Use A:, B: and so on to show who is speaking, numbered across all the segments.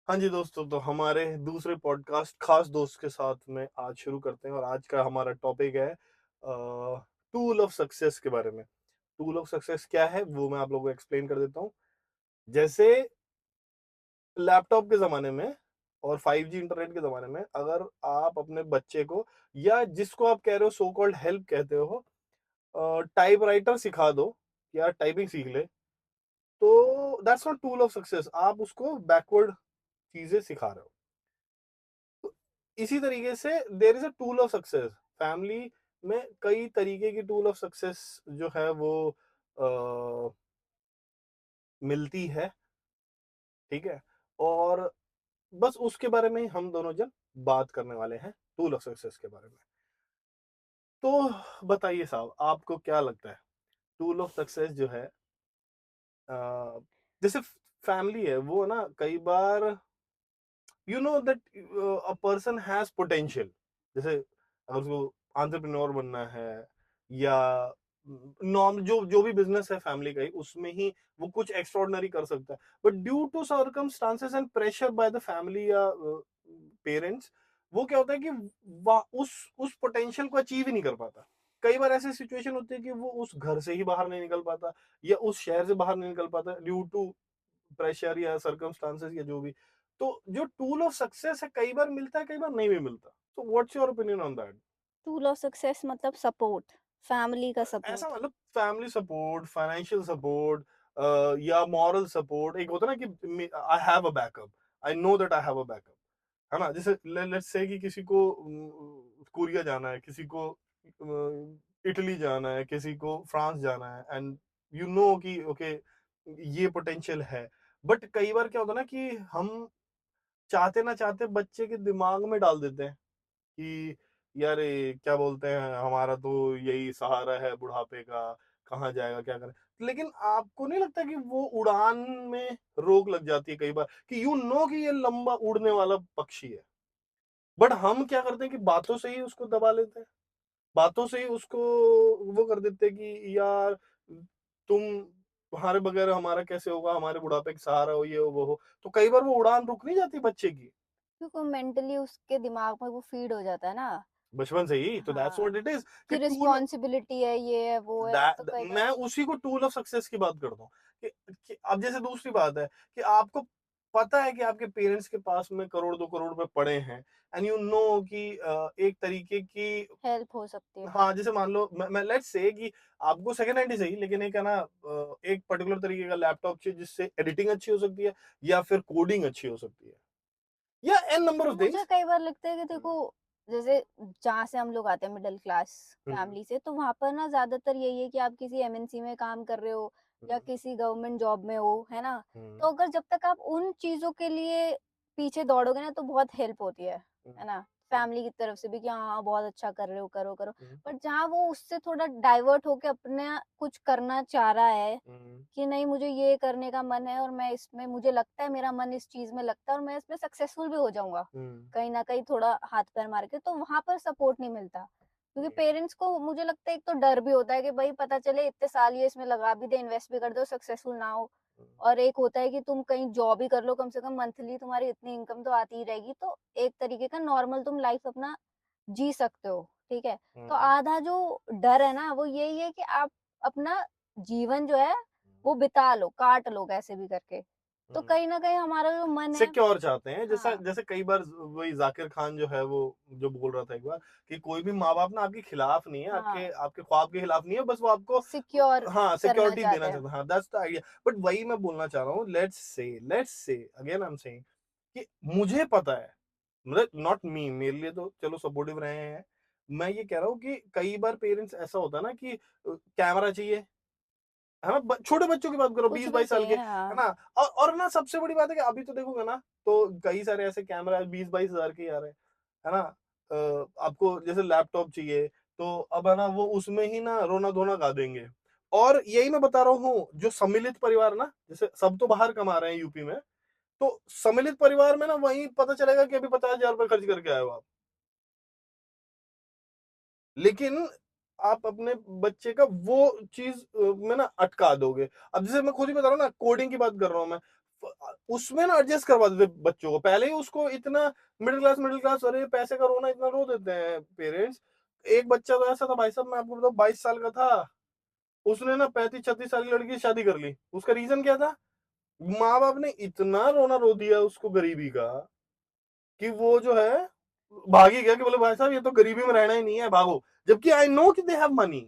A: हाँ जी दोस्तों, तो हमारे दूसरे पॉडकास्ट खास दोस्त के साथ में आज शुरू करते हैं और आज का हमारा टॉपिक है टूल ऑफ सक्सेस के बारे में। टूल ऑफ सक्सेस क्या है वो मैं आप लोगों को एक्सप्लेन कर देता हूँ। जैसे लैपटॉप के ज़माने में और 5G इंटरनेट के ज़माने में अगर आप अपने बच्चे को या जिसको आप कह रहे हो सो कॉल्ड हेल्प कहते हो टाइपराइटर सिखा दो या टाइपिंग सीख ले, तो that's not tool of success. आप उसको बैकवर्ड चीज़ें सिखा रहे हो। तो इसी तरीके से there is a tool of success. Family में कई तरीके की टूल ऑफ सक्सेस जो है वो अ, मिलती है, ठीक है। और बस उसके बारे में ही हम दोनों जन बात करने वाले हैं, टूल ऑफ सक्सेस के बारे में। तो बताइए साहब, आपको क्या लगता है टूल ऑफ सक्सेस जो है जैसे फैमिली है वो ना कई बार you know that a person has potential. जैसे अगर उसको एंटरप्रेन्योर बनना है या नॉर्म जो जो भी बिजनेस है फैमिली का ही उसमें ही वो कुछ एक्स्ट्रॉर्डनरी कर सकता है, but due to circumstances and pressure by the family या पेरेंट्स वो क्या होता है कि उस पोटेंशियल को अचीव ही नहीं कर पाता। कई बार ऐसी सिचुएशन होती है कि वो उस घर से ही बाहर नहीं निकल पाता या उस शहर से बाहर नहीं निकल पाता ड्यू टू प्रेशर या सर्कमस्टांसेस या जो भी। तो जो टूल ऑफ सक्सेस है कई बार मिलता है, कई बार नहीं भी मिलता। तो what's your opinion on that?
B: Tool of success मतलब सपोर्ट, फैमिली का
A: ऐसा
B: सपोर्ट।
A: मतलब फैमिली सपोर्ट, फाइनेंशियल सपोर्ट या मॉरल सपोर्ट। एक होता है ना कि I have a backup, I know that I have a backup, है ना? जैसे लेट्स से कि किसी को कोरिया जाना है, किसी को इटली जाना है, किसी को फ्रांस जाना है एंड यू नो कि ओके ये पोटेंशियल है। बट कई बार क्या होता है ना कि हम चाहते ना चाहते बच्चे के दिमाग में डाल देते हैं कि यार ये क्या बोलते हैं, हमारा तो यही सहारा है बुढ़ापे का, कहाँ जाएगा क्या करे। लेकिन आपको नहीं लगता कि वो उड़ान में रोक लग जाती है कई बार कि यू नो कि ये लंबा उड़ने वाला पक्षी है, बट हम क्या करते हैं कि बातों से ही उसको दबा लेते हैं, बातों से ही उसको वो कर देते हैं कि यार तुम तुम्हारे बगैर हमारा कैसे होगा, हमारे बुढ़ापे का सहारा हो, ये हो वो हो। तो कई बार वो उड़ान रुक नहीं जाती बच्चे की
B: क्योंकि मेंटली उसके दिमाग में वो फीड हो जाता है ना।
A: बचपन से ही। तो दैट्स
B: हाँ,
A: व्हाट इट इज कि
B: कि
A: टूल
B: रिस्पॉन्सिबिलिटी है, ये है, वो है, तो कई बार।
A: मैं उसी को टूल ऑफ सक्सेस की बात करता हूँ कि अब जैसे दूसरी बात है कि आपको पता है कि आपके पेरेंट्स के पास में करोड़ 2 करोड़ रुपए पड़े हैं एंड यू नो कि एक तरीके की
B: हेल्प हो सकती है।
A: हाँ, जैसे मान लो मैं लेट्स से कि आपको सेकंड हैंड ही सही लेकिन एक है ना एक पर्टिकुलर तरीके का लैपटॉप चाहिए जिससे एडिटिंग अच्छी हो सकती है या फिर कोडिंग अच्छी हो सकती है या एन नंबर ऑफ
B: मुझे
A: थिंग्स।
B: कई बार लगता है कि देखो, जैसे जहाँ से हम लोग आते हैं मिडिल क्लास
A: हम्म,
B: फैमिली से, तो वहाँ पर ना ज्यादातर यही है कि आप किसी एमएनसी में काम कर रहे हो या
A: हम्म,
B: किसी गवर्नमेंट जॉब में हो, है ना।
A: हम्म,
B: तो अगर जब तक आप उन चीजों के लिए पीछे दौड़ोगे ना, तो बहुत हेल्प होती
A: हम्म,
B: है ना।
A: हम्म,
B: फैमिली की तरफ से भी कि हाँ बहुत अच्छा कर रहे हो, करो करो।
A: हम्म,
B: बट जहाँ वो उससे थोड़ा डाइवर्ट होके अपना कुछ करना चाह रहा है
A: हम्म,
B: कि नहीं, मुझे ये करने का मन है और मैं इसमें, मुझे लगता है मेरा मन इस चीज में लगता है और मैं इसमें सक्सेसफुल भी हो जाऊंगा,
A: हम्म,
B: कहीं न कहीं थोड़ा हाथ पैर मार के, तो वहाँ पर सपोर्ट नहीं मिलता। क्योंकि पेरेंट्स को मुझे लगता है एक तो डर भी होता है कि भई पता चले इतने साल ये इसमें लगा भी दें, इन्वेस्ट भी कर दो, सक्सेसफुल ना हो।
A: हम्म,
B: और एक होता है कि तुम कहीं जॉब ही कर लो, कम से कम मंथली तुम्हारी इतनी इनकम तो आती ही रहेगी, तो एक तरीके का नॉर्मल तुम लाइफ अपना जी सकते हो, ठीक है? तो
A: हम्म,
B: आधा जो डर है ना, वो यही है कि आप अपना जीवन जो है, वो बिता लो, काट लो कैसे भी करके। तो
A: हम्म।
B: कहीं न कहीं हमारा जो मन है।
A: सिक्योर चाहते हैं, जैसा
B: हाँ,
A: जैसे कई बार वही जाकिर खान जो है वो जो बोल रहा था एक बार कि कोई भी माँ बाप ना आपके खिलाफ नहीं है, आपके
B: हाँ।
A: आपके ख्वाब के खिलाफ नहीं है, बस वो आपको
B: सिक्योर
A: हाँ
B: करना
A: सिक्योरिटी
B: चाहते
A: देना
B: हैं।
A: चाहता है। हाँ दैट्स द आइडिया। बट वही मैं बोलना चाह रहा हूँ, let's say again I am saying कि मुझे पता है, मतलब नॉट मी, मेरे लिए तो चलो सपोर्टिव रहे हैं। मैं ये कह रहा हूँ कि कई बार पेरेंट्स ऐसा होता है ना कि कैमरा चाहिए, है ना? छोटे बच्चों की बात करो
B: कुछ
A: बीस
B: भी
A: बाईस साल के,
B: चाहिए,
A: है
B: हाँ।
A: ना? और ना सबसे बड़ी बात है कि अभी तो देखोगे ना तो कई सारे ऐसे कैमरा 20-22 हजार के ही आ रहे हैं, है ना? आपको जैसे लैपटॉप चाहिए तो अब है ना वो उसमें ही ना रोना धोना गा देंगे। और यही मैं बता रहा हूँ जो सम्मिलित परिवार ना, जैसे सब तो बाहर कमा रहे हैं यूपी में, तो सम्मिलित परिवार में ना वही पता चलेगा कि अभी 50,000 रुपए खर्च करके आए हो आप। लेकिन आप अपने बच्चे का वो चीज़ में ना अटका दोगे। अब जैसे मैं खुद ही बता रहा हूँ ना, कोडिंग की बात कर रहा हूँ मैं। उसमें ना एडजस्ट करवा देते बच्चों को, पहले ही उसको इतना मिडिल क्लास, अरे पैसे का रोना, इतना रो देते हैं पेरेंट्स। एक बच्चा तो ऐसा था भाई साहब, मैं आपको बताऊं, 22 साल का था, उसने ना 35-36 साल की लड़की से शादी कर ली। उसका रीजन क्या था? माँ बाप ने इतना रोना रो दिया उसको गरीबी का, कि वो जो है भाग ही गया, कि बोले भाई साहब ये तो गरीबी में रहना ही नहीं है, भागो। जबकि आई नो कि दे हैव मनी,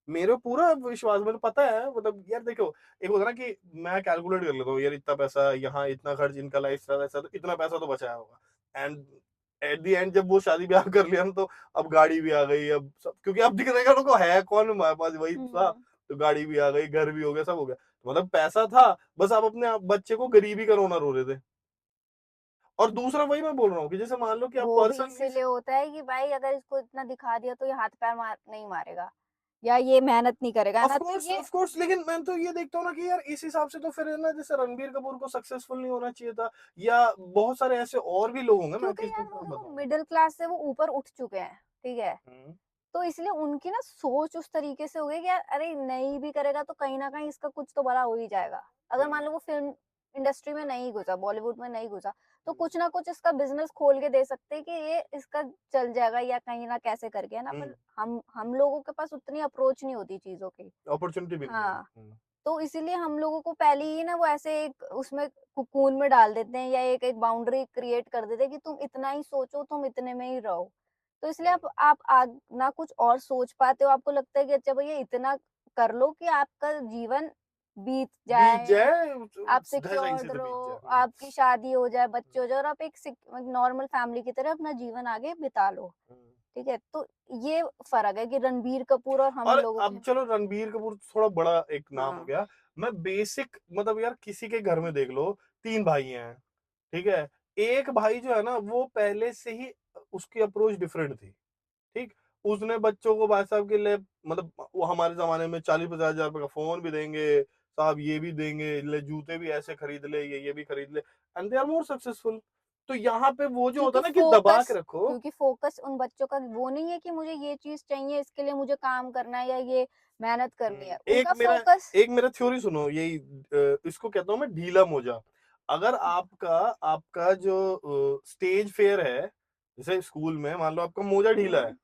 A: मेरे पूरा विश्वास, मुझे पता है, मतलब यार देखो, एक होता है ना कि मैं कैलकुलेट कर लेता हूँ यार, इतना पैसा यहाँ, इतना खर्च, इनका लाइफ स्टाइल ऐसा, तो इतना पैसा तो बचाया होगा। एंड एट द एंड जब वो शादी ब्याह कर लिया ना, तो अब गाड़ी भी आ गई, अब सब, क्योंकि अब दिखने का उनको है कौन, हमारे पास वही था,
B: हम्म।
A: तो गाड़ी भी आ गई, घर भी हो गया, सब हो गया, तो मतलब पैसा था, बस आप अपने बच्चे को गरीबी का रोना रो रहे थे। और दूसरा वही मैं बोल रहा हूँ कि जैसे मान लो कि आप
B: वो भी
A: पर्सनली,
B: इसीलिए होता है कि भाई अगर इसको इतना दिखा दिया तो ये हाथ पैर नहीं मारेगा या ये मेहनत नहीं करेगा ना, तो ये
A: ऑफ कोर्स, लेकिन मैं तो ये देखता हूँ ना कि यार इस हिसाब से तो फिर है ना, जैसे रणबीर कपूर को सक्सेसफुल नहीं होना चाहिए था, या बहुत सारे ऐसे और भी लोग होंगे, मैं
B: क्योंकि
A: किस
B: यार वो देखो
A: बताऊँ।
B: मिडिल क्लास से वो ऊपर उठ चुके हैं, ठीक है?
A: हम्म,
B: तो इसलिए उनकी ना सोच उस तरीके से हो गई कि यार अरे नहीं भी करेगा तो कहीं न कहीं इसका कुछ तो भला हो ही जाएगा। अगर
A: हम्म,
B: मान लो वो फ़िल्म इंडस्ट्री में नहीं घुसा, बॉलीवुड में नहीं घुसा, तो
A: हम्म,
B: कुछ ना कुछ इसका बिज़नेस खोल के दे सकते हैं कि ये इसका चल जाएगा या कहीं न कैसे करके, है ना?
A: हम्म,
B: पर हम लोगों के पास उतनी अप्रोच नहीं होती चीज़ों की।
A: अपॉर्चुनिटी भी नहीं है।
B: हाँ। तो इसीलिए हम लोगों को पहले ही ना वो ऐसे एक उसमें कोकून में डाल देते हैं या एक एक बाउंड्री क्रिएट कर देते हैं कि तुम इतना ही सोचो, तुम इतने में ही रहो। तो इसलिए
A: हम्म,
B: आप आग ना कुछ और सोच पाते हो, आपको लगता है कि अच्छा भैया इतना कर लो कि आपका जीवन बीत
A: बीत
B: जाए,
A: जाए,
B: आप
A: सही
B: सिक्योर्ड
A: से बीत
B: रहो,
A: जाए।
B: आपकी शादी हो जाए, बच्चे हो जाए और आप एक नॉर्मल फैमिली की तरह अपना जीवन आगे बिता लो।
A: हम्म।
B: ठीक है? तो ये फ़र्क है कि रणबीर कपूर और हम
A: और
B: लोगों के।
A: अब चलो रणबीर कपूर थोड़ा बड़ा एक नाम हो
B: हाँ।
A: गया, मैं बेसिक मतलब यार किसी के घर में देख लो, 3 भाई हैं, ठीक है, एक भाई जो है ना वो पहले से ही उसकी अप्रोच डिफरेंट थी, ठीक, उसने बच्चों को भाई साहब के लिए, मतलब वो हमारे जमाने में 40-50 हजार रुपए का फोन भी देंगे, साहब ये भी देंगे, ले जूते भी ऐसे खरीद ले, ये भी खरीद ले, and they are more successful. तो यहाँ पे वो जो होता है ना कि दबा के रखो।
B: क्योंकि फोकस उन बच्चों का वो नहीं है कि मुझे ये चीज़ चाहिए, इसके लिए मुझे काम करना है या ये मेहनत करनी है।
A: एक
B: उनका
A: मेरा
B: फोकस।
A: एक मेरा थ्योरी सुनो, यही इसको कहता हूँ मैं ढीला मोजा। अगर आपका आपका जो स्टेज फेयर है, जैसे स्कूल में मान लो आपका मोजा ढीला है
B: हुँ,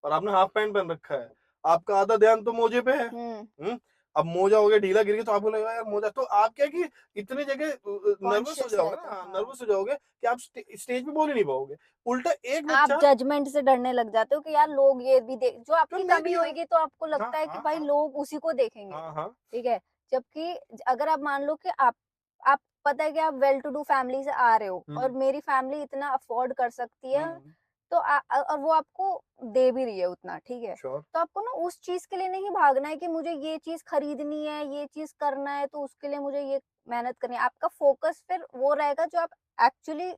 A: और आपने हाफ पैंट पहन रखा है, आपका आधा ध्यान तो मोजे पे है।
B: हुँ,
A: अब मोजा हो गया ढीला, गिर गया, तो आपको लगेगा यार मोजा, तो आप क्या कि इतनी जगह नर्वस हो
B: कॉन्शियस
A: जाओगे
B: रहते हो,
A: ना,
B: हाँ।
A: नर्वस हो जाओगे कि आप स्टेज पे बोल ही नहीं पाओगे। उल्टा एक
B: आप
A: बच्चा
B: जजमेंट से डरने लग जाते हो कि यार लोग ये भी देख जो
A: जो
B: आपकी
A: नहीं
B: कमी
A: भी है।
B: होएगी तो आपको
A: हाँ
B: लगता है कि
A: हाँ
B: भाई
A: हाँ
B: लोग उसी को देखेंगे,
A: हाँ हाँ।
B: ठीक है? जबकि अगर आप मान लो कि आप पता है कि आप वेल टू डू फैमिली से आ रहे हो और
A: हम्म,
B: मेरी फैमिली इतना अफोर्ड कर सकती है,
A: हम्म,
B: तो और वो आपको दे भी रही है उतना, ठीक है?
A: श्योर।
B: तो आपको ना उस चीज़ के लिए नहीं भागना है कि मुझे ये चीज़ खरीदनी है, ये चीज़ करना है, तो उसके लिए मुझे ये मेहनत करनी है। आपका फ़ोकस फिर वो रहेगा जो आप एक्चुअली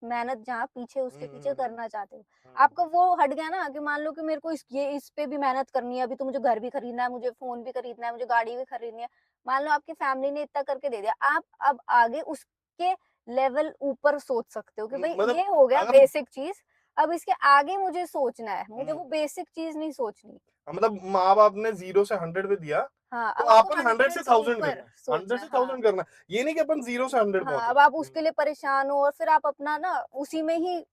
B: मेहनत जहाँ पीछे उसके पीछे करना चाहते हो। आपका वो हट गया ना कि मान लो कि मेरे को इस पे भी मेहनत करनी है, अभी तो मुझे घर भी खरीदना है, मुझे फ़ोन भी खरीदना है, मुझे गाड़ी भी खरीदनी है। मान लो आपकी फैमिली ने इतना करके दे दिया, आप अब आगे उसके लेवल ऊपर सोच सकते हो कि भई
A: मतलब
B: ये हो गया
A: अगर
B: बेसिक चीज़, अब इसके आगे मुझे सोचना है, मुझे
A: हम्म,
B: वो बेसिक चीज़ नहीं सोचनी।
A: मतलब माँ बाप ने 0 से 100 पे दिया,
B: हाँ,
A: तो
B: अब आपको
A: अपन 100
B: 100
A: से
B: से
A: 1000
B: ऊपर
A: करना है, 100
B: सोचना है।
A: से
B: हाँ,
A: 1000 करना है, ये नहीं कि अपन 0 से 100
B: हाँ,
A: पहुंचे।
B: अब आप उसके लिए परेशान हो और फिर आप अपना ना उसी में ही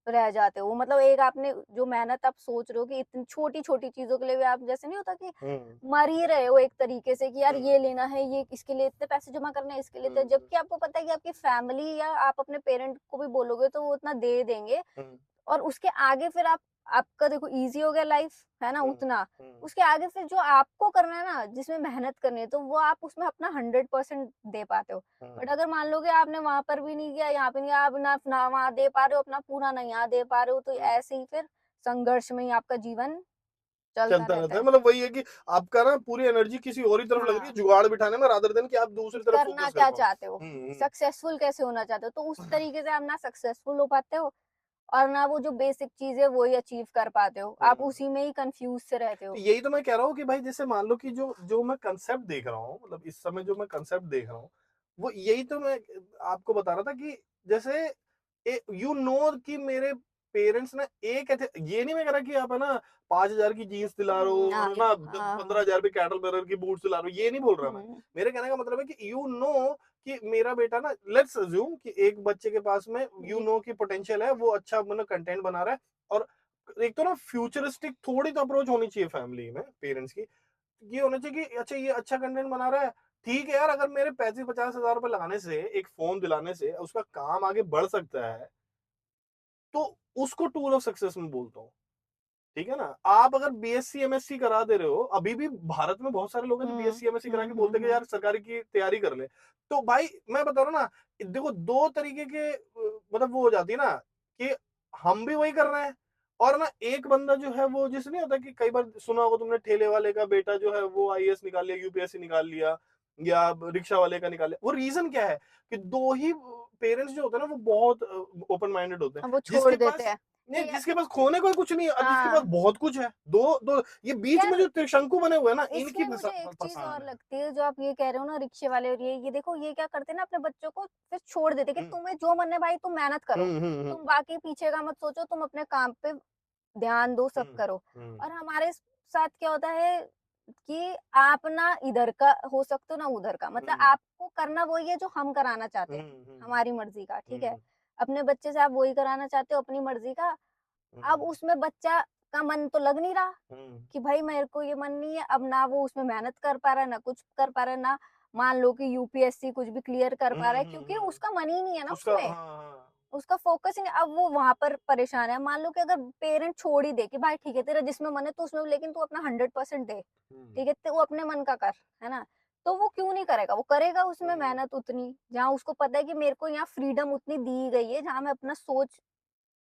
B: रह जाते हो। मतलब एक आपने जो मेहनत आप सोच रहे हो कि इतनी छोटी-छोटी चीज़ों के लिए भी आप जैसे नहीं होता कि
A: हम्म,
B: मर ही रहे हो एक तरीके से कि यार
A: हम्म,
B: ये लेना है, ये इसके लिए इतने पैसे जमा करने हैं, इसके लिए इतने,
A: हम्म,
B: जबकि आपको पता है कि आपकी फैमिली या आप अपने पेरेंट को भी बोलोगे तो वो उतना दे देंगे
A: हम्म,
B: और उसके आगे फिर आप आपका देखो ईज़ी हो गया लाइफ, है ना?
A: हम्म,
B: उतना।
A: हम्म,
B: उसके आगे फिर जो आपको करना है ना, जिसमें मेहनत करनी है, तो वो आप उसमें अपना 100% दे पाते हो।
A: हम्म,
B: बट अगर मान लो कि आपने वहाँ पर भी नहीं किया, यहाँ पे नहीं किया, आप ना वहाँ दे पा रहे हो, अपना पूरा ना यहाँ दे पा रहे हो, तो
A: हम्म।
B: ऐसे ही फिर संघर्ष में ही आपका जीवन चलता
A: चलता
B: रहता
A: रहता है,
B: है।
A: मतलब वही है कि आपका ना पूरी एनर्जी किसी और ही तरफ लग रही है,
B: हाँ,
A: जुगाड़ बिठाने में, रादर देन कि आप
B: कि
A: दूसरी तरफ
B: करना
A: फोकस कर
B: क्या
A: पाओ।
B: चाहते हो? सक्सेसफुल कैसे होना चाहते हो? तो उस तरीके से आप ना सक्सेसफुल हो पाते हो और ना वो जो बेसिक चीज़ है, वो ही अचीव कर पाते हो। आप
A: हम्म।
B: उसी में ही कन्फ्यूज़ से रहते
A: तो
B: हो।
A: यही तो मैं कह रहा हूँ कि भाई जैसे मान लो कि जो जो मैं कंसेप्ट देख रहा हूँ, मतलब इस समय जो मैं कंसेप्ट देख रहा हूँ, वो यही तो मैं आपको बता रहा था कि जैसे यू नो कि मेरे पेरेंट्स ने एक ये नहीं मैं कह रहा कि आप है ना 5 हजार की जीन्स दिला रहे हो और
B: हाँ,
A: है ना
B: हाँ,
A: 15 हजार पे कैटल बेरर की बूट्स दिला रहे हो, ये नहीं बोल रहा मैं।
B: हुँ,
A: मेरे कहने का मतलब है कि यू नो कि मेरा बेटा ना, लेट्स अज्यूम कि एक बच्चे के पास में यू
B: जी।
A: नो की पोटेंशियल है, वो अच्छा मतलब कंटेंट बना रहा है, और एक तो ना फ्यूचरिस्टिक थोड़ी तो अप्रोच होनी चाहिए फैमिली में पेरेंट्स की। ये होना चाहिए कि अच्छा ये अच्छा कंटेंट बना रहा है, ठीक है यार, अगर मेरे 35-50 हज़ार रुपए लगाने से, एक फोन दिलाने से उसका काम आगे बढ़ सकता है, तो उसको टूल ऑफ सक्सेस में बोलता हूँ। ठीक है ना? आप अगर बीएससी, एमएससी करा दे रहे हो, अभी भी भारत में बहुत सारे लोग हैं जो बीएससी, एमएससी करा के बोलते हैं कि यार सरकारी की तैयारी कर ले। तो भाई मैं बता रहा हूँ ना, देखो 2 तरीके के मतलब वो हो जाती है ना, कि हम भी वही कर रहे हैं, और ना एक बंदा जो है वो, जैसे नहीं होता कि कई बार सुना होगा तुमने, ठेले वाले का बेटा जो है वो आईएएस निकाल लिया, यूपीएससी निकाल लिया, या रिक्शा वाले का निकाल लिया। वो रीज़न क्या है? कि 2 ही पेरेंट्स जो होते हैं ना, वो बहुत ओपन माइंडेड होते हैं।
B: वो छोड़
A: जिसके
B: देते
A: पास
B: हैं
A: नहीं,
B: कि यार
A: जिसके पास खोने को कुछ नहीं है और जिसके पास
B: हाँ,
A: बहुत कुछ है। दो दो ये बीच में
B: यार
A: जो त्रिशंकु बने हुए हैं ना, इनकी
B: इसमें मुझे एक चीज़
A: फसान
B: और
A: है।
B: लगती है, जो आप ये कह रहे हो ना रिक्शे वाले और ये देखो ये क्या करते हैं ना, अपने बच्चों को फिर छोड़ देते हैं कि
A: हुँ,
B: तुम्हें जो मन है भाई तुम मेहनत करो।
A: हुँ, हुँ, हुँ,
B: तुम बाकी पीछे का मत सोचो, तुम अपने काम पे ध्यान दो, सब
A: हुँ,
B: करो।
A: हुँ,
B: और हमारे साथ क्या होता है कि आप ना इधर का हो सकते हो ना उधर का, मतलब
A: हुँ,
B: आपको करना वही है जो हम कराना चाहते
A: हुँ,
B: हैं,
A: हुँ,
B: हमारी मर्ज़ी का, ठीक है?
A: हुँ,
B: अपने बच्चे से आप वही कराना चाहते हो अपनी मर्ज़ी का, अब
A: हुँ,
B: उसमें बच्चा का मन तो लग नहीं रहा
A: हुँ,
B: कि भाई मेरे को ये मन नहीं है, अब ना वो उसमें मेहनत कर पा रहा है, ना कुछ कर पा रहा है, ना मान लो कि यूपीएससी कुछ भी क्लियर कर
A: हुँ,
B: पा रहा है,
A: हुँ,
B: क्योंकि
A: हुँ।
B: उसका मन ही नहीं है ना
A: उसका
B: उसमें।
A: हाँ, हाँ।
B: उसका फ़ोकस ही नहीं, अब वो वहाँ पर परेशान है। मान लो कि अगर पेरेंट छोड़ ही दे कि भाई ठीक है तेरा जिसमें मन है तू उसमें, लेकिन तू अपना 100% दे,
A: हुँ,
B: ठीक है? तो वो अपने मन का कर, है ना? तो वो क्यों नहीं करेगा? वो करेगा उसमें
A: हुँ,
B: मेहनत उतनी, जहाँ उसको पता है कि मेरे को यहाँ फ्रीडम उतनी दी गई है, जहाँ मैं अपना सोच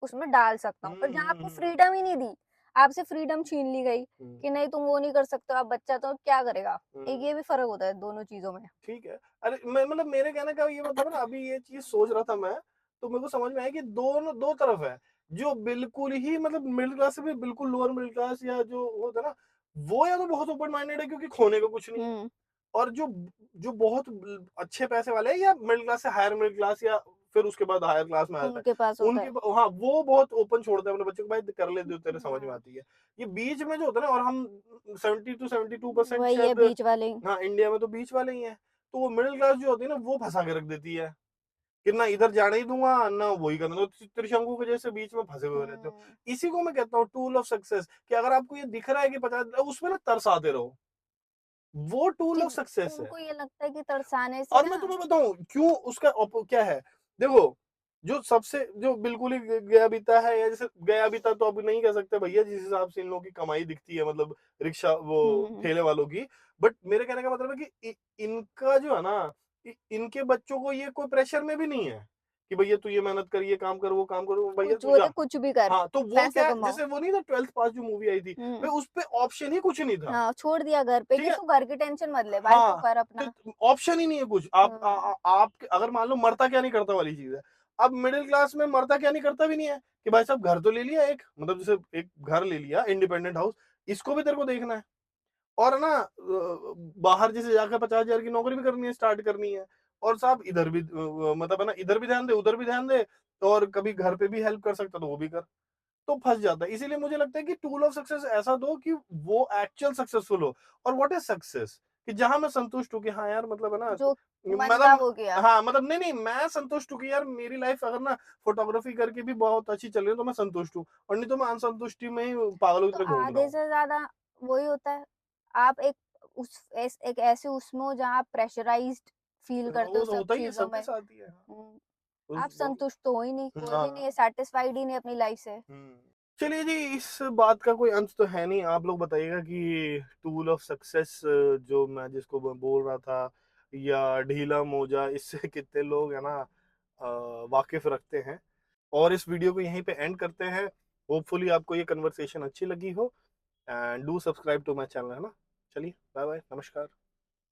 B: उसमें डाल सकता
A: हुँ,
B: हूँ। पर जहाँ
A: हुँ,
B: आपको
A: हुँ,
B: फ्रीडम ही नहीं दी, आपसे फ्रीडम छीन ली गई
A: हुँ,
B: कि नहीं तुम वो नहीं कर सकते हो, आप बच्चा तो क्या करेगा? एक
A: हुँ।
B: ये भी फ़र्क होता है दोनों चीज़ों में।
A: ठीक है। अरे मैं मतलब मेरे कहने का ये मतलब है ना, अभी ये चीज़ सोच रहा था मैं, तो मेरे को समझ में आया कि दोनों 2 तरफ है। जो बिल्कुल ही मतलब मिडल क्लास से भी बिल्कुल लोअर मिडल क्लास, या जो होता है ना, वो या तो बहुत ओपन माइंडेड है क्योंकि खोने को कुछ नहीं है।
B: हुँ,
A: और जो जो बहुत अच्छे पैसे वाले हैं, या मिडल क्लास से हायर मिडल क्लास, या फिर उसके बाद हायर क्लास में आ जाता है।
B: उनके पास होता
A: उनके
B: है।
A: हाँ, वो बहुत ओपन छोड़ते हैं अपने बच्चों को, भाई कर ले जो तेरे समझ में
B: हाँ,
A: आती है। ये बीच में जो होता है ना, और हम 70 टू 72%
B: वही है
A: शायद,
B: बीच वाले ही।
A: हाँ, इंडिया में तो बीच वाले ही हैं। तो वो मिडल क्लास जो होती है ना, वो फँसा के रख देती है, कि ना इधर जाने ही दूँगा, ना वही करना। तो त्रिशंकु के जैसे बीच में फँसे हुए रहते हो।
B: हुँ,
A: इसी को मैं कहता हूँ टूल ऑफ सक्सेस, कि अगर आपको ये दिख रहा है कि 50, उसमें ना तरसाते रहो। वो टूल
B: जी,
A: ऑफ सक्सेस है।
B: उनको ये लगता है कि तरसाने से
A: और मैं
B: ना
A: तुम्हें बताऊँ क्यों उसका क्या है? देखो, जो सबसे जो बिल्कुल ही गया बीता है, या जैसे गया बीता तो अब नहीं कह सकते भैया, जिस हिसाब से इन लोगों की कमाई दिखती है, मतलब रिक्शा वो
B: हुँ,
A: ठेले वालों की। बट मेरे कहने का मतलब है कि इनका जो है ना, इनके बच्चों को ये कोई प्रेशर में भी नहीं है, कि भैया तू ये मेहनत कर, ये काम कर, वो काम करो, भैया
B: कुछ
A: तू
B: बोले
A: जा।
B: कुछ भी कर,
A: हाँ, तो वो
B: पैसा
A: क्या है,
B: कमाओ।
A: जैसे वो नहीं था 12th पास जो मूवी आई थी,
B: हुँ,
A: भाई उसपे ऑप्शन ही कुछ नहीं था।
B: हाँ, छोड़ दिया घर पे
A: ठीक
B: कि
A: है?
B: तू घर की टेंशन मत ले भाई, तू
A: हाँ,
B: कर अपना।
A: तो ऑप्शन ही नहीं है कुछ। आप
B: हुँ,
A: आप अगर मान लो मरता क्या नहीं करता वाली चीज़ है। अब मिडल क्लास में मरता क्या नहीं करता भी नहीं है, कि भाई साहब घर तो ले लिया एक, मतलब जैसे एक घर ले लिया इंडिपेंडेंट हाउस, इसको भी तेरे को देखना है। और ना बाहर जैसे जाकर 50,000 की नौकरी भी करनी है, स्टार्ट करनी है। और साहब इधर भी मतलब है ना, इधर भी ध्यान दे, उधर भी ध्यान दे, और कभी घर पे भी हेल्प कर सकता तो वो भी कर। तो फँस जाता है। इसीलिए मुझे लगता है कि टूल ऑफ सक्सेस ऐसा दो कि वो एक्चुअल सक्सेसफुल हो। और व्हाट इज़ सक्सेस? कि जहाँ मैं संतुष्ट हूँ कि हाँ यार, मतलब है ना,
B: जो मन का
A: मतलब
B: वो किया।
A: हाँ, मतलब नहीं, मैं संतुष्ट हूँ कि यार मेरी लाइफ़ अगर ना फ़ोटोग्राफ़ी करके भी बहुत अच्छी चल रही है तो मैं संतुष्ट हूँ। और नहीं तो मैं असंतुष्टि में ही पागलों की
B: तो
A: तरह घूम रहा
B: आधे
A: हूँ।
B: से ज़्यादा वही होता है। आप एक एक ऐसे उसमें हो जहाँ आप प्रेशराइज़्ड फ़ील करते
A: वो
B: हो
A: तो
B: सब
A: होता ही है,
B: चीज़ों
A: सबके
B: में।
A: साथ ही है। हाँ,
B: हुँ,
A: उस
B: आप
A: वो
B: संतुष्ट तो हो ही नहीं, कोई भी नहीं है,
A: हाँ।
B: सैटिस्फाइड ही नहीं अपनी लाइफ़ से।
A: हुँ। चलिए जी, इस बात का कोई अंत तो है नहीं। आप लोग बताइएगा कि टूल ऑफ सक्सेस जो मैं जिसको बोल रहा था, या ढीला मोजा, इससे कितने लोग है ना वाकिफ़ रखते हैं। और इस वीडियो को यहीं पे एंड करते हैं। होपफुली आपको ये कन्वर्सेशन अच्छी लगी हो, and do subscribe to my channel, है ना? चलिए, बाय बाय, नमस्कार।